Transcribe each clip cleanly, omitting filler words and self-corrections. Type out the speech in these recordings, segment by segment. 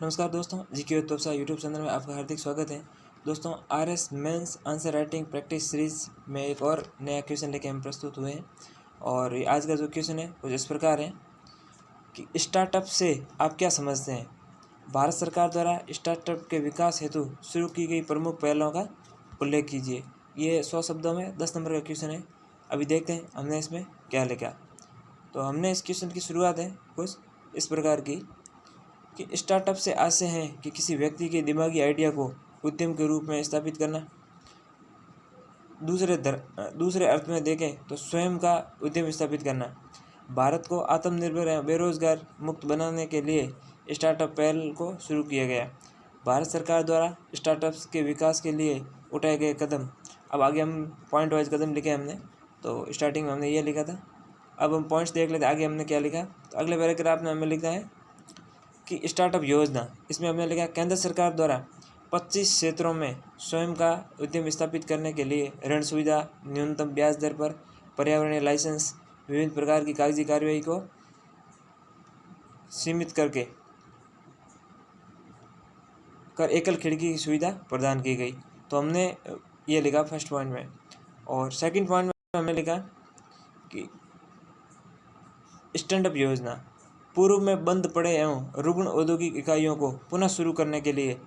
नमस्कार दोस्तों, GK तोपसा YouTube channel में आपका हार्दिक स्वागत है। दोस्तों, RS mains answer writing practice series में एक और नया क्वेश्चन लेके हम प्रस्तुत हुए हैं। और आज का जो क्वेश्चन है कुछ इस प्रकार है कि स्टार्टअप से आप क्या समझते हैं। भारत सरकार द्वारा स्टार्टअप के विकास हेतु शुरू की गई प्रमुख पहलों का उल्लेख कीजिए। ये 100 शब्दों में 10 नंबर का क्वेश्चन है। अभी देखते हैं हमने इसमें क्या लिखा। तो हमने इस क्वेश्चन की शुरुआत है कुछ इस प्रकार की कि स्टार्टअप से आशय है कि किसी व्यक्ति के दिमागी आइडिया को उद्यम के रूप में स्थापित करना। दूसरे अर्थ में देखें तो स्वयं का उद्यम स्थापित करना। भारत को आत्मनिर्भर एवं बेरोजगार मुक्त बनाने के लिए स्टार्टअप पहल को शुरू किया गया। भारत सरकार द्वारा स्टार्टअप्स के विकास के लिए उठाए गए कदम। अब आगे हम पॉइंट वाइज कदम लिखे हमने। तो स्टार्टिंग में हमने ये लिखा था। अब हम पॉइंट्स देख लेते आगे हमने क्या लिखा। तो अगले पैराग्राफ में हमें लिखा है कि स्टार्टअप योजना। इसमें हमने लिखा केंद्र सरकार द्वारा 25 क्षेत्रों में स्वयं का उद्यम स्थापित करने के लिए ऋण सुविधा, न्यूनतम ब्याज दर पर, पर्यावरणीय लाइसेंस, विभिन्न प्रकार की कागजी कार्यवाही को सीमित कर एकल खिड़की की सुविधा प्रदान की गई। तो हमने ये लिखा फर्स्ट पॉइंट में। और सेकंड पॉइंट में हमने लिखा कि स्टैंडअप योजना पूर्व में बंद पड़े एवं रुग्ण औद्योगिक इकाइयों को पुनः शुरू करने के लिए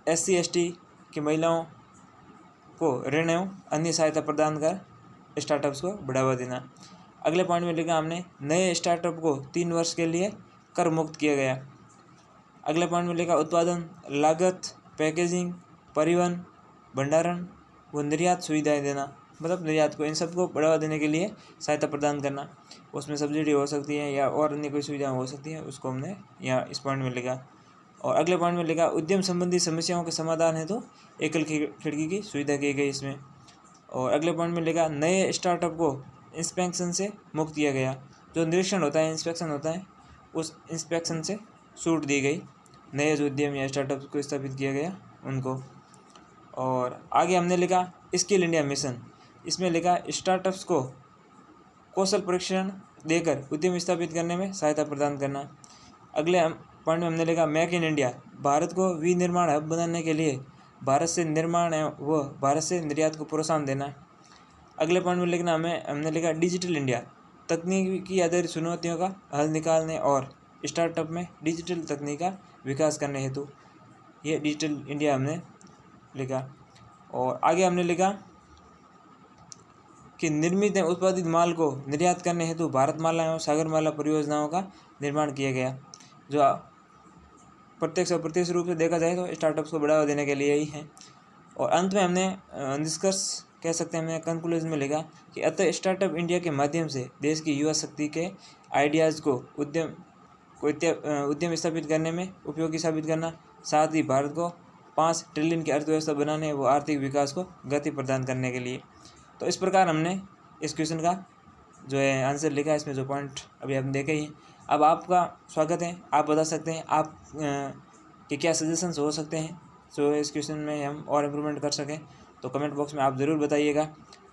SC/ST की महिलाओं को ऋण एवं अन्य सहायता प्रदान कर स्टार्टअप्स को बढ़ावा देना। अगले पॉइंट में लिखा हमने नए स्टार्टअप को 3 वर्ष के लिए कर मुक्त किया गया। अगले पॉइंट में लिखा उत्पादन लागत, पैकेजिंग, परिवहन, भंडारण व निर्यात सुविधाएं देना। मतलब निर्यात को इन सबको बढ़ावा देने के लिए सहायता प्रदान करना। उसमें सब्सिडी हो सकती है या और अन्य कोई सुविधा हो सकती है, उसको हमने यहाँ इस पॉइंट में लिखा। और अगले पॉइंट में लिखा उद्यम संबंधी समस्याओं के समाधान है तो एकल खिड़की की सुविधा की गई इसमें। और अगले पॉइंट में लिखा नए स्टार्टअप को इंस्पेक्शन से मुक्त किया गया। जो निरीक्षण होता है, इंस्पेक्शन होता है, उस इंस्पेक्शन से छूट दी गई नए जो उद्यम या स्टार्टअप को स्थापित किया गया उनको। और आगे हमने लिखा स्किल इंडिया मिशन। इसमें लिखा स्टार्टअप्स को कौशल प्रशिक्षण देकर उद्यम स्थापित करने में सहायता प्रदान करना। अगले पॉइंट में हमने लिखा मेक इन इंडिया। भारत को विनिर्माण हब बनाने के लिए भारत से निर्माण व भारत से निर्यात को प्रोत्साहन देना। अगले पॉइंट में लिखना हमने लिखा डिजिटल इंडिया। तकनीकी आधारित चुनौतियों का हल निकालने और स्टार्टअप में डिजिटल तकनीक का विकास करने हेतु ये डिजिटल इंडिया हमने लिखा। और आगे हमने लिखा कि निर्मित एवं उत्पादित माल को निर्यात करने हेतु भारतमाला एवं सागरमाला परियोजनाओं का निर्माण किया गया। जो प्रत्यक्ष और अप्रत्यक्ष रूप से देखा जाए तो स्टार्टअप्स को बढ़ावा देने के लिए ही है। और अंत में हमने निष्कर्ष कह सकते हैं, हमने कंक्लूजन में लिखा कि अतः स्टार्टअप इंडिया के माध्यम से देश की युवा शक्ति के आइडियाज़ को उद्यम स्थापित करने में उपयोगी साबित करना, साथ ही भारत को 5 ट्रिलियन की अर्थव्यवस्था बनाने व आर्थिक विकास को गति प्रदान करने के लिए। तो इस प्रकार हमने इस क्वेश्चन का जो है आंसर लिखा है। इसमें जो पॉइंट अभी आपने देखे ही। अब आपका स्वागत है, आप बता सकते हैं आप कि क्या सजेशंस हो सकते हैं जो इस क्वेश्चन में हम और इम्प्रूवमेंट कर सकें। तो कमेंट बॉक्स में आप ज़रूर बताइएगा।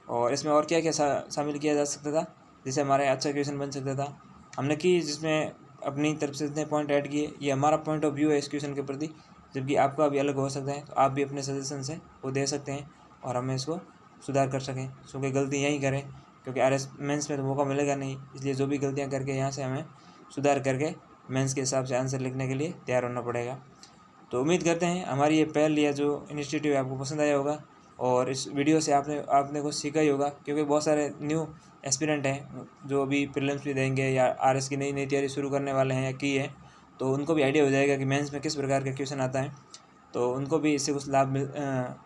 और इसमें और क्या क्या शामिल किया जा सकता था जिससे हमारा अच्छा क्वेश्चन बन सकता था हमने की, जिसमें अपनी तरफ से इतने पॉइंट ऐड किए। ये हमारा पॉइंट ऑफ व्यू है इस क्वेश्चन के प्रति, जबकि आपका भी अलग हो सकता है। तो आप भी अपने सजेशंस हैं वो दे सकते हैं और हमें इसको सुधार कर सकें। सो कोई गलती यहीं करें क्योंकि आरएस मेंस में तो मौका मिलेगा नहीं, इसलिए जो भी गलतियां करके यहाँ से हमें सुधार करके मेंस के हिसाब से आंसर लिखने के लिए तैयार होना पड़ेगा। तो उम्मीद करते हैं हमारी ये पहल या जो इनिशिएटिव है आपको पसंद आया होगा और इस वीडियो से आपने कुछ सीखा ही होगा। क्योंकि बहुत सारे न्यू एस्पिरेंट हैं जो अभी प्रीलिम्स भी देंगे या आरएस की नई तैयारी शुरू करने वाले हैं या की है, तो उनको भी आइडिया हो जाएगा कि मेंस में किस प्रकार का क्वेश्चन आता है। तो उनको भी इससे कुछ लाभ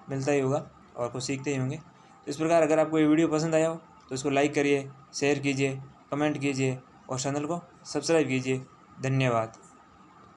मिलता ही होगा और कुछ सीखते ही होंगे। तो इस प्रकार अगर आपको ये वीडियो पसंद आया हो तो इसको लाइक करिए, शेयर कीजिए, कमेंट कीजिए और चैनल को सब्सक्राइब कीजिए। धन्यवाद।